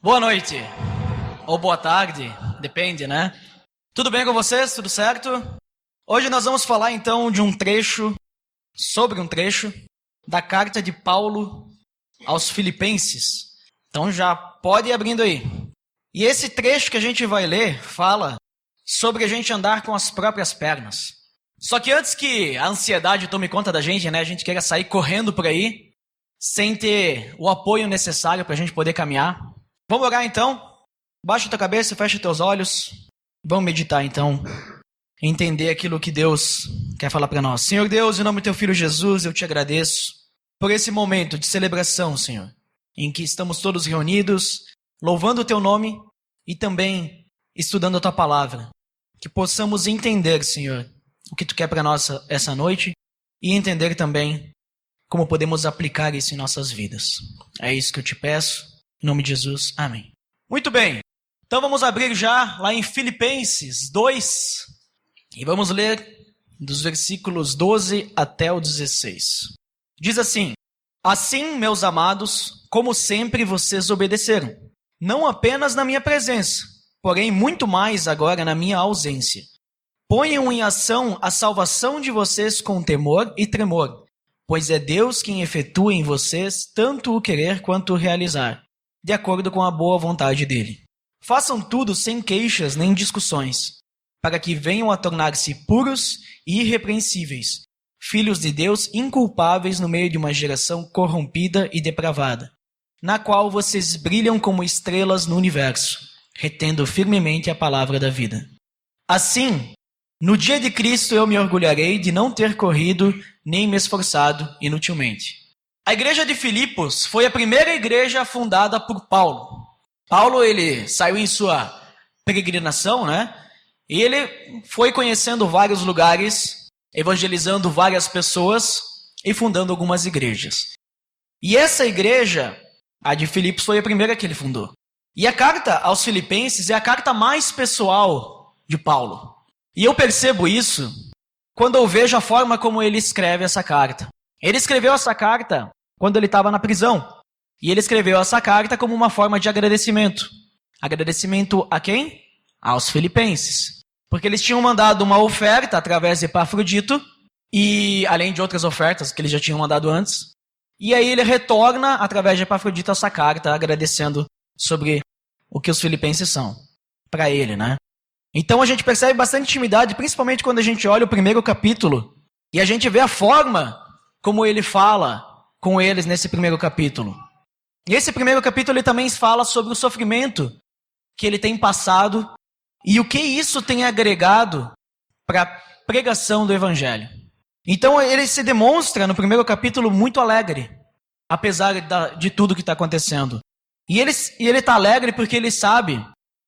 Boa noite, ou boa tarde, depende, né? Tudo bem com vocês? Tudo certo? Hoje nós vamos falar então sobre um trecho da carta de Paulo aos Filipenses. Então já pode ir abrindo aí. E esse trecho que a gente vai ler fala sobre a gente andar com as próprias pernas. Só que antes que a ansiedade tome conta da gente, né? A gente queira sair correndo por aí, sem ter o apoio necessário para a gente poder caminhar. Vamos orar então? Baixa tua cabeça, fecha teus olhos. Vamos meditar então, entender aquilo que Deus quer falar para nós. Senhor Deus, em nome do teu Filho Jesus, eu te agradeço por esse momento de celebração, Senhor, em que estamos todos reunidos, louvando o teu nome e também estudando a tua palavra. Que possamos entender, Senhor, o que tu quer para nós essa noite e entender também como podemos aplicar isso em nossas vidas. É isso que eu te peço. Em nome de Jesus, amém. Muito bem, então vamos abrir já lá em Filipenses 2 e vamos ler dos versículos 12 até o 16. Diz assim: Assim, meus amados, como sempre vocês obedeceram, não apenas na minha presença, porém muito mais agora na minha ausência. Ponham em ação a salvação de vocês com temor e tremor, pois é Deus quem efetua em vocês tanto o querer quanto o realizar, de acordo com a boa vontade dele. Façam tudo sem queixas nem discussões, para que venham a tornar-se puros e irrepreensíveis, filhos de Deus inculpáveis no meio de uma geração corrompida e depravada, na qual vocês brilham como estrelas no universo, retendo firmemente a palavra da vida. Assim, no dia de Cristo eu me orgulharei de não ter corrido nem me esforçado inutilmente. A igreja de Filipos foi a primeira igreja fundada por Paulo. Paulo, ele saiu em sua peregrinação, né? E ele foi conhecendo vários lugares, evangelizando várias pessoas e fundando algumas igrejas. E essa igreja, a de Filipos, foi a primeira que ele fundou. E a carta aos Filipenses é a carta mais pessoal de Paulo. E eu percebo isso quando eu vejo a forma como ele escreve essa carta. Ele escreveu essa carta quando ele estava na prisão. E ele escreveu essa carta como uma forma de agradecimento. Agradecimento a quem? Aos filipenses. Porque eles tinham mandado uma oferta através de Epafrodito, e além de outras ofertas que eles já tinham mandado antes. E aí ele retorna através de Epafrodito essa carta, agradecendo sobre o que os filipenses são para ele, né? Então a gente percebe bastante intimidade, principalmente quando a gente olha o primeiro capítulo e a gente vê a forma como ele fala com eles nesse primeiro capítulo. E esse primeiro capítulo ele também fala sobre o sofrimento que ele tem passado e o que isso tem agregado para a pregação do evangelho. Então ele se demonstra no primeiro capítulo muito alegre, apesar de tudo que está acontecendo. E ele está alegre porque ele sabe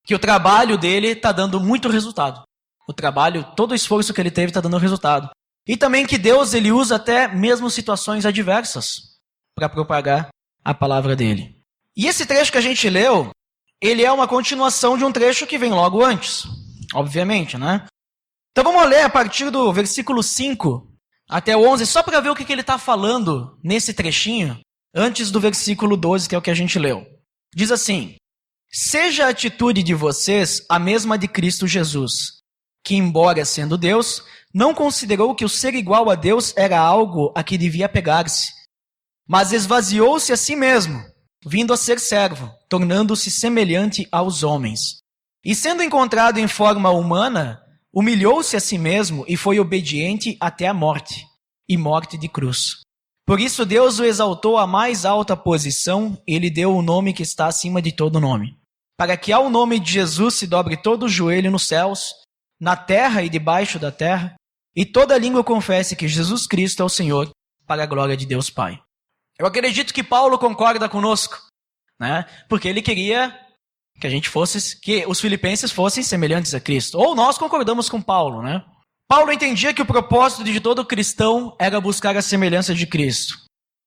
que o trabalho dele está dando muito resultado. O trabalho, todo o esforço que ele teve está dando resultado. E também que Deus ele usa até mesmo situações adversas para propagar a palavra dele. E esse trecho que a gente leu, ele é uma continuação de um trecho que vem logo antes, obviamente, né? Então vamos ler a partir do versículo 5 até o 11, só para ver o que ele está falando nesse trechinho, antes do versículo 12, que é o que a gente leu. Diz assim: Seja a atitude de vocês a mesma de Cristo Jesus, que, embora sendo Deus, não considerou que o ser igual a Deus era algo a que devia apegar-se, mas esvaziou-se a si mesmo, vindo a ser servo, tornando-se semelhante aos homens. E sendo encontrado em forma humana, humilhou-se a si mesmo e foi obediente até a morte, e morte de cruz. Por isso Deus o exaltou à mais alta posição e lhe deu o nome que está acima de todo nome, para que ao nome de Jesus se dobre todo o joelho nos céus, na terra e debaixo da terra, e toda língua confesse que Jesus Cristo é o Senhor, para a glória de Deus Pai. Eu acredito que Paulo concorda conosco, né? Porque ele queria que os filipenses fossem semelhantes a Cristo. Ou nós concordamos com Paulo, né? Paulo entendia que o propósito de todo cristão era buscar a semelhança de Cristo.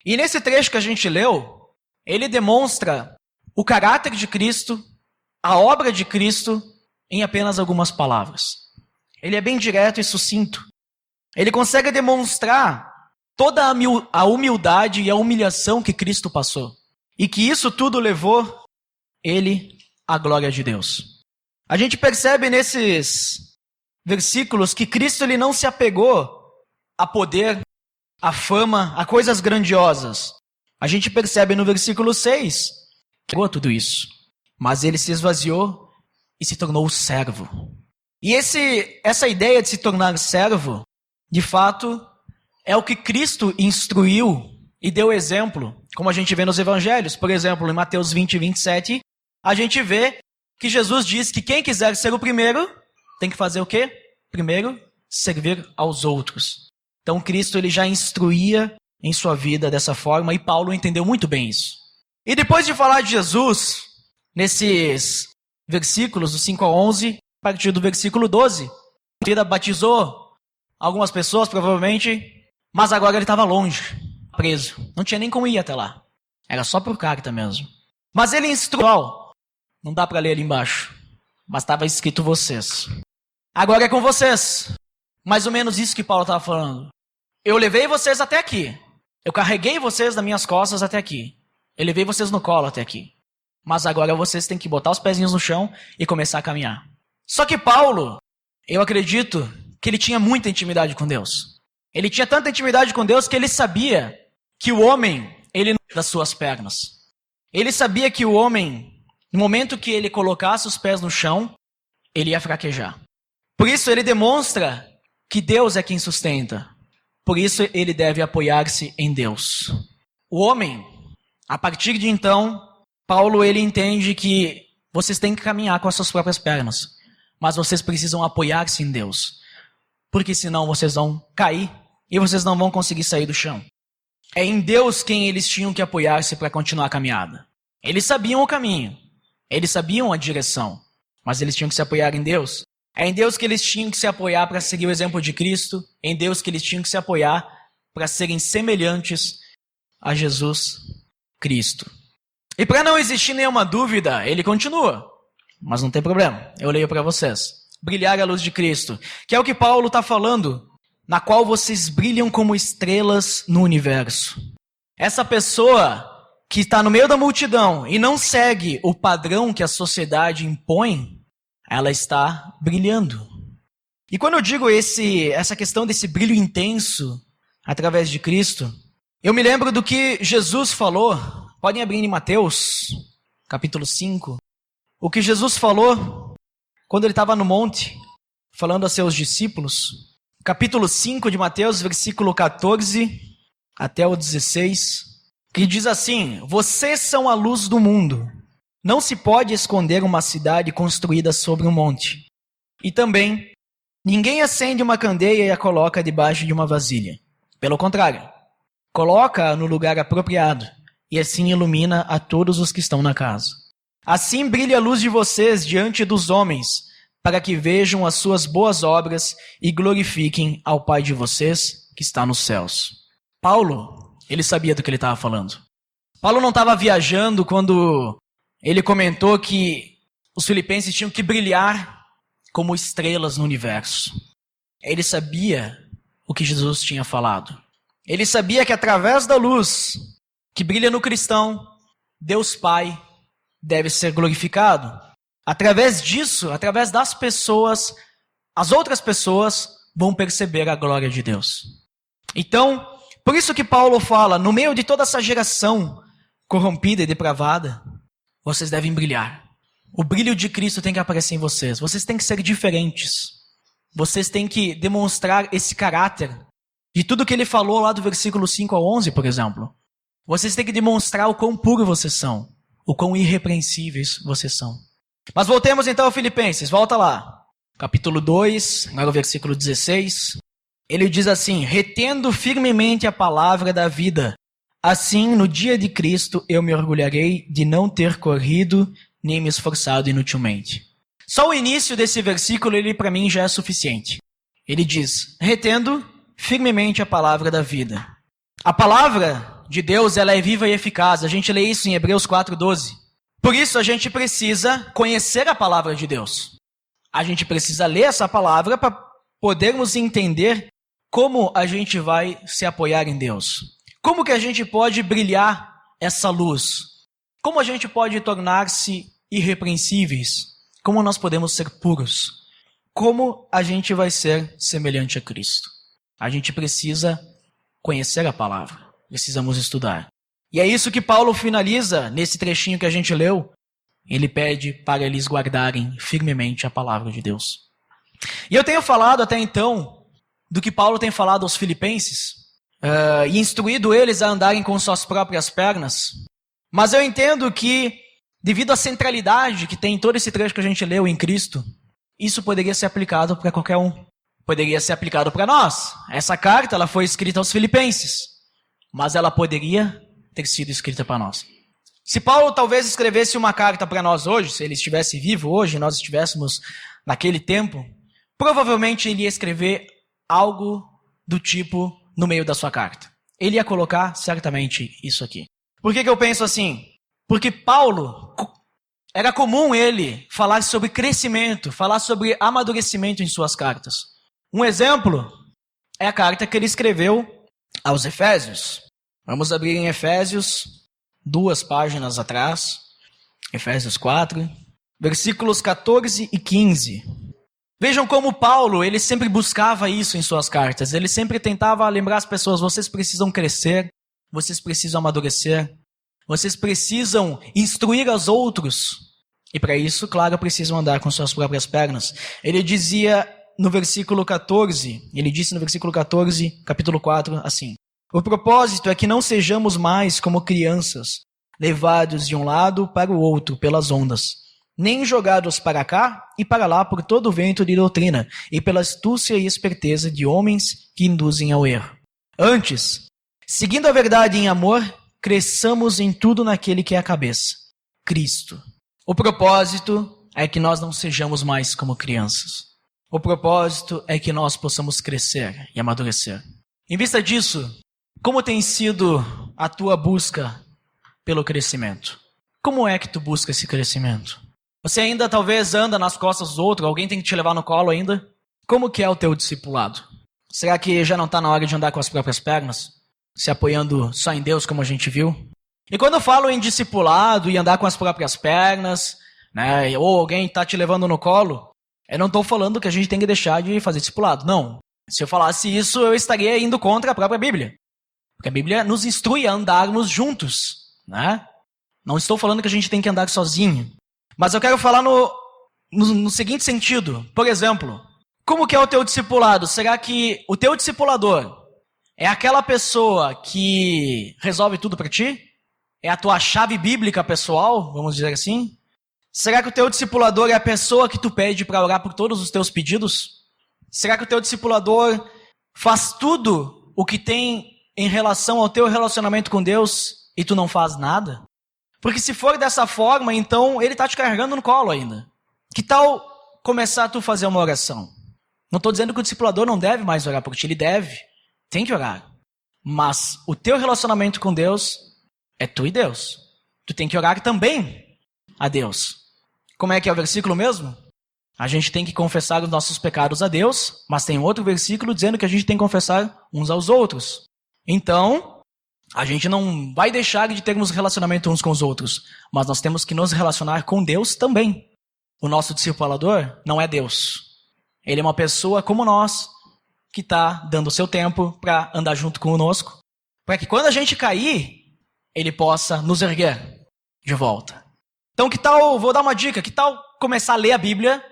E nesse trecho que a gente leu, ele demonstra o caráter de Cristo, a obra de Cristo, em apenas algumas palavras. Ele é bem direto e sucinto. Ele consegue demonstrar toda a humildade e a humilhação que Cristo passou. E que isso tudo levou ele a glória de Deus. A gente percebe nesses versículos que Cristo ele não se apegou a poder, a fama, a coisas grandiosas. A gente percebe no versículo 6, que pegou tudo isso, mas ele se esvaziou e se tornou servo. E essa ideia de se tornar servo, de fato, é o que Cristo instruiu e deu exemplo, como a gente vê nos evangelhos. Por exemplo, em Mateus 20, 27, a gente vê que Jesus diz que quem quiser ser o primeiro, tem que fazer o quê? Primeiro, servir aos outros. Então, Cristo ele já instruía em sua vida dessa forma, e Paulo entendeu muito bem isso. E depois de falar de Jesus, nesses versículos, do 5 ao 11, a partir do versículo 12, ele batizou algumas pessoas, provavelmente, mas agora ele estava longe, preso. Não tinha nem como ir até lá. Era só por carta mesmo. Mas ele instruiu, não dá para ler ali embaixo, mas estava escrito vocês. Agora é com vocês. Mais ou menos isso que Paulo estava falando. Eu levei vocês até aqui. Eu carreguei vocês nas minhas costas até aqui. Eu levei vocês no colo até aqui. Mas agora vocês têm que botar os pezinhos no chão e começar a caminhar. Só que Paulo, eu acredito que ele tinha muita intimidade com Deus. Ele tinha tanta intimidade com Deus que ele sabia que o homem, ele não é das suas pernas. Ele sabia que o homem, no momento que ele colocasse os pés no chão, ele ia fraquejar. Por isso ele demonstra que Deus é quem sustenta. Por isso ele deve apoiar-se em Deus. O homem, a partir de então, Paulo ele entende que vocês têm que caminhar com as suas próprias pernas. Mas vocês precisam apoiar-se em Deus. Porque senão vocês vão cair e vocês não vão conseguir sair do chão. É em Deus quem eles tinham que apoiar-se para continuar a caminhada. Eles sabiam o caminho. Eles sabiam a direção. Mas eles tinham que se apoiar em Deus. É em Deus que eles tinham que se apoiar para seguir o exemplo de Cristo. É em Deus que eles tinham que se apoiar para serem semelhantes a Jesus Cristo. E para não existir nenhuma dúvida, ele continua. Mas não tem problema, eu leio para vocês. Brilhar a luz de Cristo, que é o que Paulo está falando, na qual vocês brilham como estrelas no universo. Essa pessoa que está no meio da multidão e não segue o padrão que a sociedade impõe, ela está brilhando. E quando eu digo essa questão desse brilho intenso através de Cristo, eu me lembro do que Jesus falou. Podem abrir em Mateus, capítulo 5. O que Jesus falou quando ele estava no monte, falando a seus discípulos. Capítulo 5 de Mateus, versículo 14 até o 16. Que diz assim: vocês são a luz do mundo. Não se pode esconder uma cidade construída sobre um monte. E também, ninguém acende uma candeia e a coloca debaixo de uma vasilha. Pelo contrário, coloca-a no lugar apropriado, e assim ilumina a todos os que estão na casa. Assim brilha a luz de vocês diante dos homens, para que vejam as suas boas obras e glorifiquem ao Pai de vocês, que está nos céus. Paulo, ele sabia do que ele estava falando. Paulo não estava viajando quando ele comentou que os filipenses tinham que brilhar como estrelas no universo. Ele sabia o que Jesus tinha falado. Ele sabia que através da luz que brilha no cristão, Deus Pai deve ser glorificado. Através disso, através das pessoas, as outras pessoas vão perceber a glória de Deus. Então, por isso que Paulo fala, no meio de toda essa geração corrompida e depravada, vocês devem brilhar. O brilho de Cristo tem que aparecer em vocês. Vocês têm que ser diferentes. Vocês têm que demonstrar esse caráter de tudo que ele falou lá do versículo 5 ao 11, por exemplo. Vocês têm que demonstrar o quão puros vocês são, o quão irrepreensíveis vocês são. Mas voltemos então a Filipenses, volta lá. Capítulo 2, agora o versículo 16. Ele diz assim: retendo firmemente a palavra da vida, assim no dia de Cristo eu me orgulharei de não ter corrido nem me esforçado inutilmente. Só o início desse versículo, ele para mim já é suficiente. Ele diz: retendo firmemente a palavra da vida. A palavra de Deus, ela é viva e eficaz. A gente lê isso em Hebreus 4:12. Por isso a gente precisa conhecer a palavra de Deus. A gente precisa ler essa palavra para podermos entender como a gente vai se apoiar em Deus. Como que a gente pode brilhar essa luz? Como a gente pode tornar-se irrepreensíveis? Como nós podemos ser puros? Como a gente vai ser semelhante a Cristo? A gente precisa conhecer a palavra. Precisamos estudar. E é isso que Paulo finaliza nesse trechinho que a gente leu. Ele pede para eles guardarem firmemente a palavra de Deus. E eu tenho falado até então do que Paulo tem falado aos filipenses e instruído eles a andarem com suas próprias pernas. Mas eu entendo que, devido à centralidade que tem em todo esse trecho que a gente leu em Cristo, isso poderia ser aplicado para qualquer um. Poderia ser aplicado para nós. Essa carta ela foi escrita aos filipenses, mas ela poderia ter sido escrita para nós. Se Paulo talvez escrevesse uma carta para nós hoje, se ele estivesse vivo hoje, nós estivéssemos naquele tempo, provavelmente ele ia escrever algo do tipo no meio da sua carta. Ele ia colocar certamente isso aqui. Por que eu penso assim? Porque Paulo, era comum ele falar sobre crescimento, falar sobre amadurecimento em suas cartas. Um exemplo é a carta que ele escreveu aos Efésios. Vamos abrir em Efésios, 2 páginas atrás. Efésios 4, versículos 14 e 15. Vejam como Paulo, ele sempre buscava isso em suas cartas. Ele sempre tentava lembrar as pessoas, vocês precisam crescer, vocês precisam amadurecer, vocês precisam instruir aos outros. E para isso, claro, precisam andar com suas próprias pernas. Ele dizia no versículo 14, ele disse no versículo 14, capítulo 4, assim: o propósito é que não sejamos mais como crianças, levados de um lado para o outro pelas ondas, nem jogados para cá e para lá por todo o vento de doutrina e pela astúcia e esperteza de homens que induzem ao erro. Antes, seguindo a verdade em amor, cresçamos em tudo naquele que é a cabeça, Cristo. O propósito é que nós não sejamos mais como crianças. O propósito é que nós possamos crescer e amadurecer. Em vista disso, como tem sido a tua busca pelo crescimento? Como é que tu busca esse crescimento? Você ainda talvez anda nas costas dos outros, alguém tem que te levar no colo ainda? Como que é o teu discipulado? Será que já não está na hora de andar com as próprias pernas? Se apoiando só em Deus, como a gente viu? E quando eu falo em discipulado e andar com as próprias pernas, né, ou alguém está te levando no colo, eu não estou falando que a gente tem que deixar de fazer discipulado. Não. Se eu falasse isso, eu estaria indo contra a própria Bíblia. Porque a Bíblia nos instrui a andarmos juntos, né? Não estou falando que a gente tem que andar sozinho. Mas eu quero falar no seguinte sentido. Por exemplo, como que é o teu discipulado? Será que o teu discipulador é aquela pessoa que resolve tudo para ti? É a tua chave bíblica pessoal, vamos dizer assim? Será que o teu discipulador é a pessoa que tu pede para orar por todos os teus pedidos? Será que o teu discipulador faz tudo o que tem em relação ao teu relacionamento com Deus e tu não faz nada? Porque se for dessa forma, então ele está te carregando no colo ainda. Que tal começar a tu fazer uma oração? Não estou dizendo que o discipulador não deve mais orar por ti, ele deve, tem que orar. Mas o teu relacionamento com Deus é tu e Deus. Tu tem que orar também a Deus. Como é que é o versículo mesmo? A gente tem que confessar os nossos pecados a Deus, mas tem outro versículo dizendo que a gente tem que confessar uns aos outros. Então, a gente não vai deixar de termos relacionamento uns com os outros, mas nós temos que nos relacionar com Deus também. O nosso discipulador não é Deus. Ele é uma pessoa como nós, que está dando o seu tempo para andar junto conosco, para que quando a gente cair, ele possa nos erguer de volta. Então, que tal, vou dar uma dica, que tal começar a ler a Bíblia,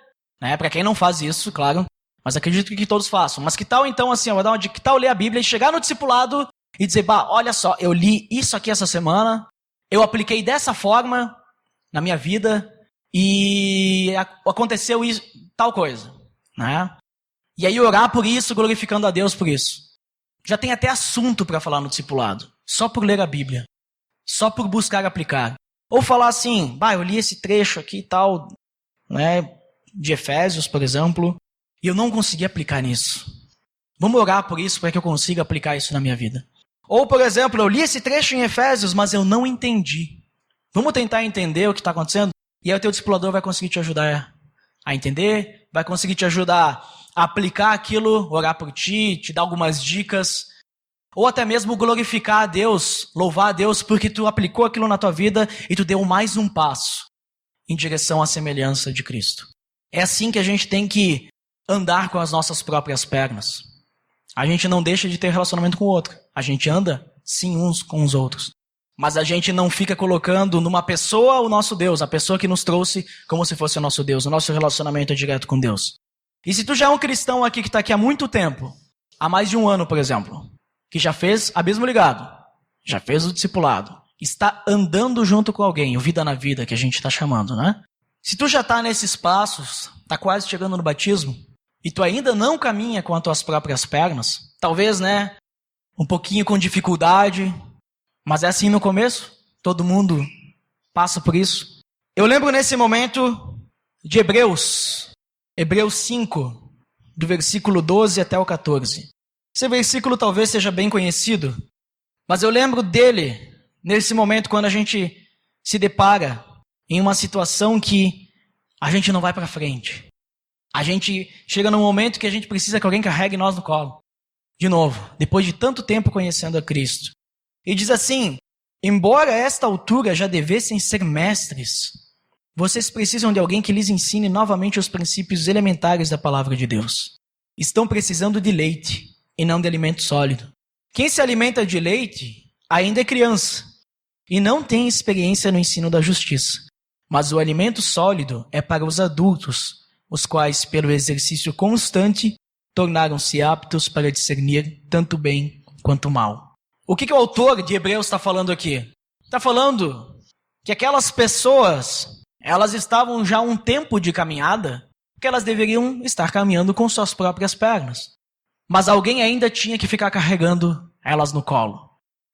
né? Para quem não faz isso, claro, mas acredito que todos façam. Mas que tal então, assim, eu vou dar uma dica, que tal ler a Bíblia e chegar no discipulado e dizer, olha só, eu li isso aqui essa semana, eu apliquei dessa forma na minha vida e aconteceu isso, tal coisa, né? E aí orar por isso, glorificando a Deus por isso. Já tem até assunto para falar no discipulado, só por ler a Bíblia, só por buscar aplicar. Ou falar assim, eu li esse trecho aqui e tal, né, de Efésios, por exemplo, e eu não consegui aplicar nisso. Vamos orar por isso para que eu consiga aplicar isso na minha vida. Ou, por exemplo, eu li esse trecho em Efésios, mas eu não entendi. Vamos tentar entender o que está acontecendo? E aí o teu discipulador vai conseguir te ajudar a entender, vai conseguir te ajudar a aplicar aquilo, orar por ti, te dar algumas dicas. Ou até mesmo glorificar a Deus, louvar a Deus porque tu aplicou aquilo na tua vida e tu deu mais um passo em direção à semelhança de Cristo. É assim que a gente tem que andar com as nossas próprias pernas. A gente não deixa de ter relacionamento com o outro. A gente anda, sim, uns com os outros. Mas a gente não fica colocando numa pessoa o nosso Deus, a pessoa que nos trouxe como se fosse o nosso Deus. O nosso relacionamento é direto com Deus. E se tu já é um cristão aqui que está aqui há muito tempo, há mais de um ano, por exemplo, que já fez abismo ligado, já fez o discipulado, está andando junto com alguém, o vida na vida que a gente está chamando, né? Se tu já está nesses passos, está quase chegando no batismo, e tu ainda não caminha com as tuas próprias pernas, talvez, né, um pouquinho com dificuldade, mas é assim no começo, todo mundo passa por isso. Eu lembro nesse momento de Hebreus 5, do versículo 12 até o 14. Esse versículo talvez seja bem conhecido, mas eu lembro dele nesse momento quando a gente se depara em uma situação que a gente não vai para frente. A gente chega num momento que a gente precisa que alguém carregue nós no colo. De novo, depois de tanto tempo conhecendo a Cristo. E diz assim: embora a esta altura já devessem ser mestres, vocês precisam de alguém que lhes ensine novamente os princípios elementares da palavra de Deus. Estão precisando de leite e não de alimento sólido. Quem se alimenta de leite ainda é criança e não tem experiência no ensino da justiça. Mas o alimento sólido é para os adultos, os quais, pelo exercício constante, tornaram-se aptos para discernir tanto bem quanto mal. O que o autor de Hebreus está falando aqui? Está falando que aquelas pessoas, elas estavam já um tempo de caminhada, que elas deveriam estar caminhando com suas próprias pernas. Mas alguém ainda tinha que ficar carregando elas no colo.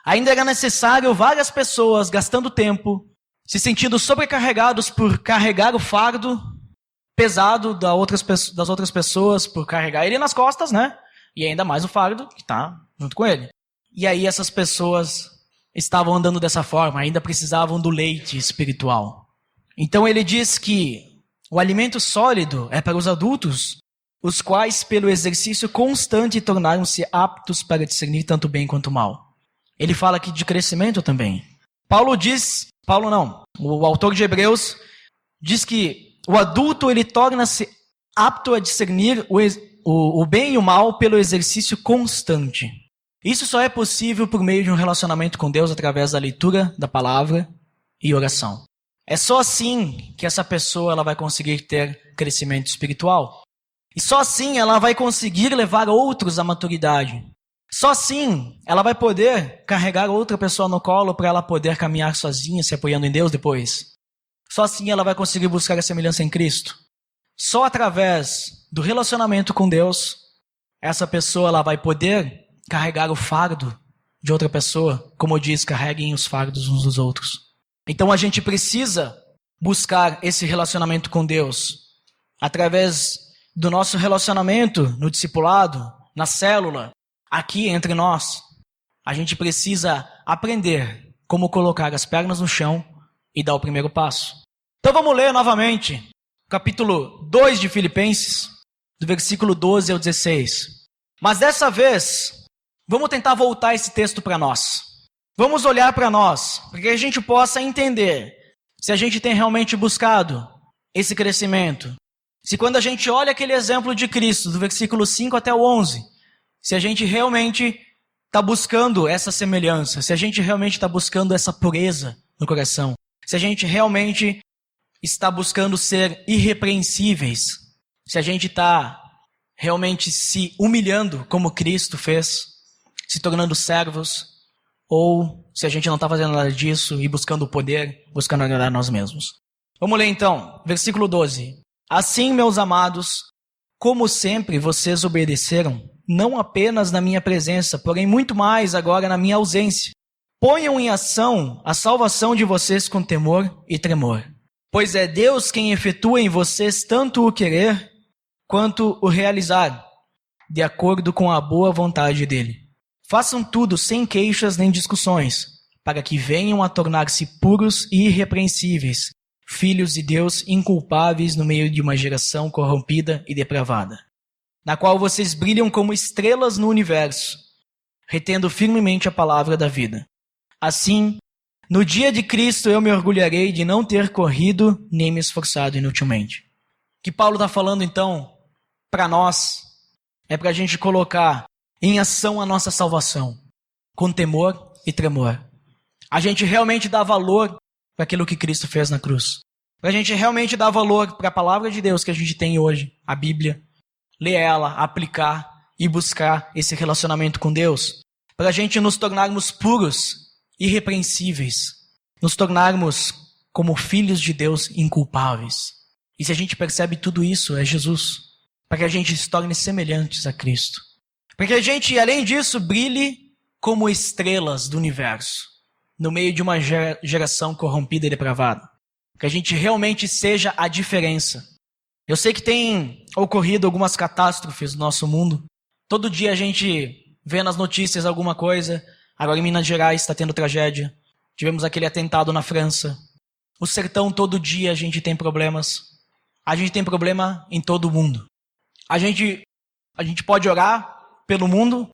Ainda era necessário várias pessoas gastando tempo, se sentindo sobrecarregados por carregar o fardo pesado das outras pessoas, por carregar ele nas costas, né? E ainda mais o fardo que está junto com ele. E aí essas pessoas estavam andando dessa forma, ainda precisavam do leite espiritual. Então ele diz que o alimento sólido é para os adultos, os quais pelo exercício constante tornaram-se aptos para discernir tanto bem quanto mal. Ele fala aqui de crescimento também. O autor de Hebreus diz que o adulto ele torna-se apto a discernir o bem e o mal pelo exercício constante. Isso só é possível por meio de um relacionamento com Deus através da leitura da palavra e oração. É só assim que essa pessoa ela vai conseguir ter crescimento espiritual. E só assim ela vai conseguir levar outros à maturidade. Só assim ela vai poder carregar outra pessoa no colo para ela poder caminhar sozinha, se apoiando em Deus depois. Só assim ela vai conseguir buscar a semelhança em Cristo. Só através do relacionamento com Deus, essa pessoa ela vai poder carregar o fardo de outra pessoa. Como diz, carreguem os fardos uns dos outros. Então a gente precisa buscar esse relacionamento com Deus através do nosso relacionamento no discipulado, na célula, aqui entre nós. A gente precisa aprender como colocar as pernas no chão e dar o primeiro passo. Então vamos ler novamente capítulo 2 de Filipenses, do versículo 12 ao 16. Mas dessa vez, vamos tentar voltar esse texto para nós. Vamos olhar para nós, para que a gente possa entender se a gente tem realmente buscado esse crescimento. Se quando a gente olha aquele exemplo de Cristo, do versículo 5 até o 11, se a gente realmente está buscando essa semelhança, se a gente realmente está buscando essa pureza no coração, se a gente realmente está buscando ser irrepreensíveis, se a gente está realmente se humilhando como Cristo fez, se tornando servos, ou se a gente não está fazendo nada disso e buscando o poder, buscando agradar nós mesmos. Vamos ler então, versículo 12. Assim, meus amados, como sempre vocês obedeceram, não apenas na minha presença, porém muito mais agora na minha ausência. Ponham em ação a salvação de vocês com temor e tremor. Pois é Deus quem efetua em vocês tanto o querer quanto o realizar, de acordo com a boa vontade dele. Façam tudo sem queixas nem discussões, para que venham a tornar-se puros e irrepreensíveis, filhos de Deus inculpáveis no meio de uma geração corrompida e depravada, na qual vocês brilham como estrelas no universo, retendo firmemente a palavra da vida. Assim, no dia de Cristo eu me orgulharei de não ter corrido nem me esforçado inutilmente. O que Paulo está falando então para nós é para a gente colocar em ação a nossa salvação, com temor e tremor. A gente realmente dá valor para aquilo que Cristo fez na cruz. Para a gente realmente dar valor para a palavra de Deus que a gente tem hoje, a Bíblia, ler ela, aplicar e buscar esse relacionamento com Deus. Para a gente nos tornarmos puros, irrepreensíveis, nos tornarmos como filhos de Deus inculpáveis. E se a gente percebe tudo isso, é Jesus. Para que a gente se torne semelhantes a Cristo. Para que a gente, além disso, brilhe como estrelas do universo, no meio de uma geração corrompida e depravada. Que a gente realmente seja a diferença. Eu sei que tem ocorrido algumas catástrofes no nosso mundo. Todo dia a gente vê nas notícias alguma coisa. Agora em Minas Gerais está tendo tragédia. Tivemos aquele atentado na França. O sertão, todo dia a gente tem problemas. A gente tem problema em todo o mundo. A gente pode orar pelo mundo,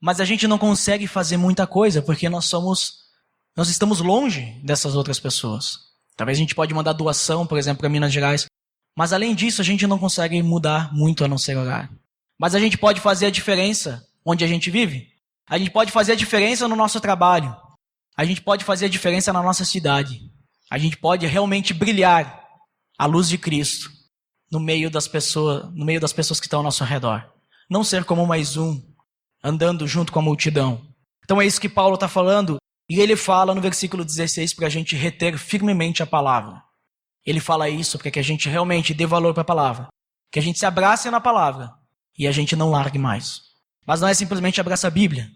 mas a gente não consegue fazer muita coisa porque nós estamos longe dessas outras pessoas. Talvez a gente pode mandar doação, por exemplo, para Minas Gerais. Mas além disso, a gente não consegue mudar muito a não ser orar. Mas a gente pode fazer a diferença onde a gente vive. A gente pode fazer a diferença no nosso trabalho. A gente pode fazer a diferença na nossa cidade. A gente pode realmente brilhar a luz de Cristo no meio das pessoas que estão ao nosso redor. Não ser como mais um, andando junto com a multidão. Então é isso que Paulo está falando. E ele fala no versículo 16 para a gente reter firmemente a palavra. Ele fala isso para que a gente realmente dê valor para a palavra. Que a gente se abrace na palavra e a gente não largue mais. Mas não é simplesmente abraçar a Bíblia.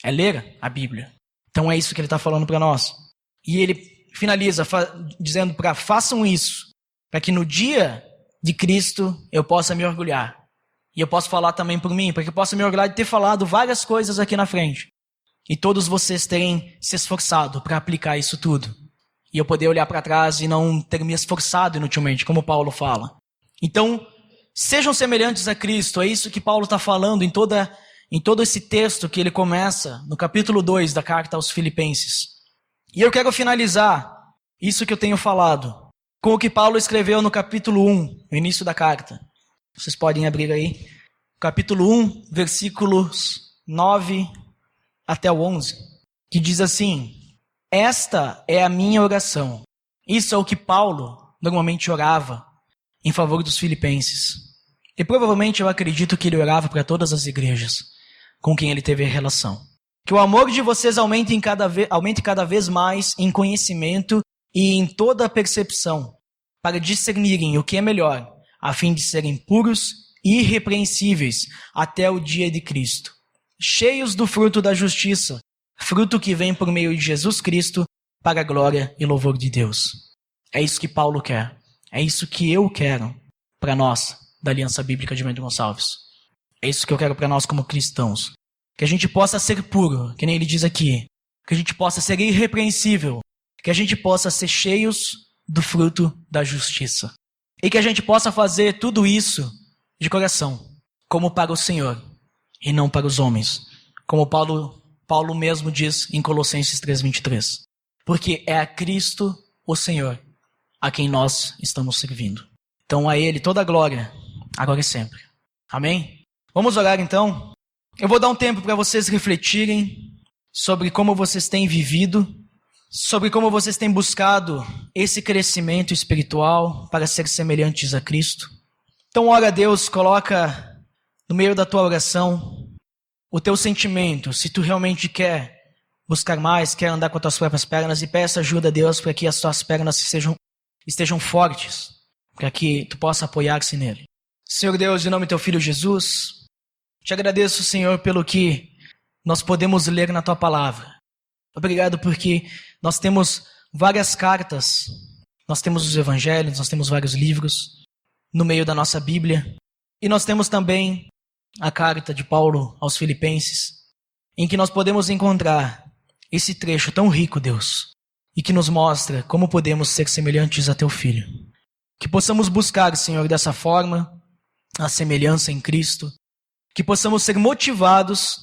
É ler a Bíblia. Então é isso que ele está falando para nós. E ele finaliza dizendo para façam isso. Para que no dia de Cristo eu possa me orgulhar. E eu posso falar também por mim. Para que eu possa me orgulhar de ter falado várias coisas aqui na frente. E todos vocês terem se esforçado para aplicar isso tudo. E eu poder olhar para trás e não ter me esforçado inutilmente, como Paulo fala. Então, sejam semelhantes a Cristo. É isso que Paulo está falando em todo esse texto que ele começa no capítulo 2 da carta aos Filipenses. E eu quero finalizar isso que eu tenho falado com o que Paulo escreveu no capítulo 1, no início da carta. Vocês podem abrir aí. Capítulo 1, versículos 9 até o 11, que diz assim: esta é a minha oração. Isso é o que Paulo normalmente orava em favor dos filipenses. E provavelmente eu acredito que ele orava para todas as igrejas com quem ele teve relação. Que o amor de vocês aumente cada vez mais em conhecimento e em toda a percepção, para discernirem o que é melhor, a fim de serem puros e irrepreensíveis até o dia de Cristo, cheios do fruto da justiça, fruto que vem por meio de Jesus Cristo para a glória e louvor de Deus. É isso que Paulo quer. É isso que eu quero para nós, da Aliança Bíblica de Bento Gonçalves. É isso que eu quero para nós como cristãos. Que a gente possa ser puro, que nem ele diz aqui. Que a gente possa ser irrepreensível. Que a gente possa ser cheios do fruto da justiça. E que a gente possa fazer tudo isso de coração, como para o Senhor e não para os homens. Como Paulo mesmo diz em Colossenses 3:23. Porque é a Cristo, o Senhor, a quem nós estamos servindo. Então a Ele toda a glória, agora e sempre. Amém? Vamos orar então? Eu vou dar um tempo para vocês refletirem sobre como vocês têm vivido, sobre como vocês têm buscado esse crescimento espiritual para ser semelhantes a Cristo. Então ora a Deus, coloca no meio da tua oração o teu sentimento, se tu realmente quer buscar mais, quer andar com as tuas próprias pernas, e peça ajuda a Deus para que as tuas pernas estejam fortes, para que tu possa apoiar-se nele. Senhor Deus, em nome do teu Filho Jesus, te agradeço, Senhor, pelo que nós podemos ler na tua palavra. Obrigado porque nós temos várias cartas, nós temos os evangelhos, nós temos vários livros no meio da nossa Bíblia, e nós temos também a carta de Paulo aos Filipenses, em que nós podemos encontrar esse trecho tão rico, Deus, e que nos mostra como podemos ser semelhantes a teu Filho. Que possamos buscar, Senhor, dessa forma, a semelhança em Cristo, que possamos ser motivados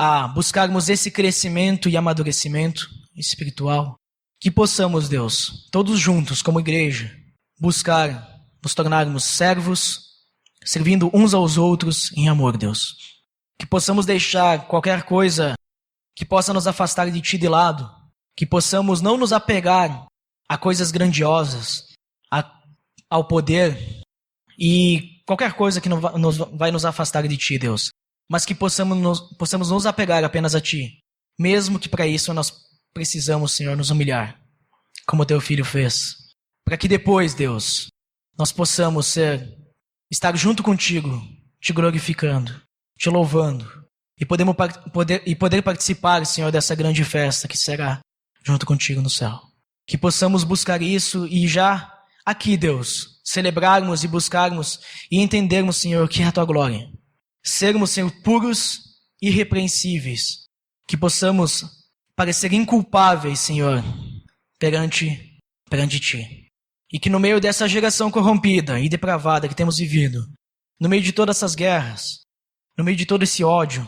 a buscarmos esse crescimento e amadurecimento espiritual. Que possamos, Deus, todos juntos, como igreja, buscar nos tornarmos servos, servindo uns aos outros em amor, Deus. Que possamos deixar qualquer coisa que possa nos afastar de Ti de lado. Que possamos não nos apegar a coisas grandiosas, ao poder e qualquer coisa que vai nos afastar de Ti, Deus. Mas que possamos nos apegar apenas a Ti. Mesmo que para isso nós precisamos, Senhor, nos humilhar, como Teu Filho fez. Para que depois, Deus, nós possamos estar junto contigo, Te glorificando, Te louvando. E poder participar, Senhor, dessa grande festa que será junto contigo no céu. Que possamos buscar isso e já aqui, Deus, celebrarmos e buscarmos e entendermos, Senhor, que é a Tua glória. Sermos, Senhor, puros e irrepreensíveis. Que possamos parecer inculpáveis, Senhor, perante Ti. E que no meio dessa geração corrompida e depravada que temos vivido, no meio de todas essas guerras, no meio de todo esse ódio,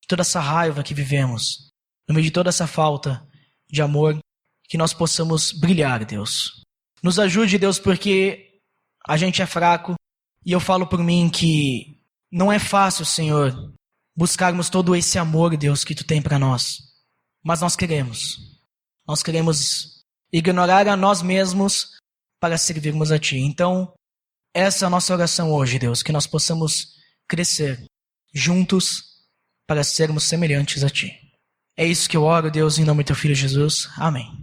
toda essa raiva que vivemos, no meio de toda essa falta de amor, que nós possamos brilhar, Deus. Nos ajude, Deus, porque a gente é fraco e eu falo por mim que não é fácil, Senhor, buscarmos todo esse amor, Deus, que Tu tem para nós. Mas nós queremos. Nós queremos ignorar a nós mesmos para servirmos a Ti. Então, essa é a nossa oração hoje, Deus, que nós possamos crescer juntos para sermos semelhantes a Ti. É isso que eu oro, Deus, em nome do Teu Filho Jesus. Amém.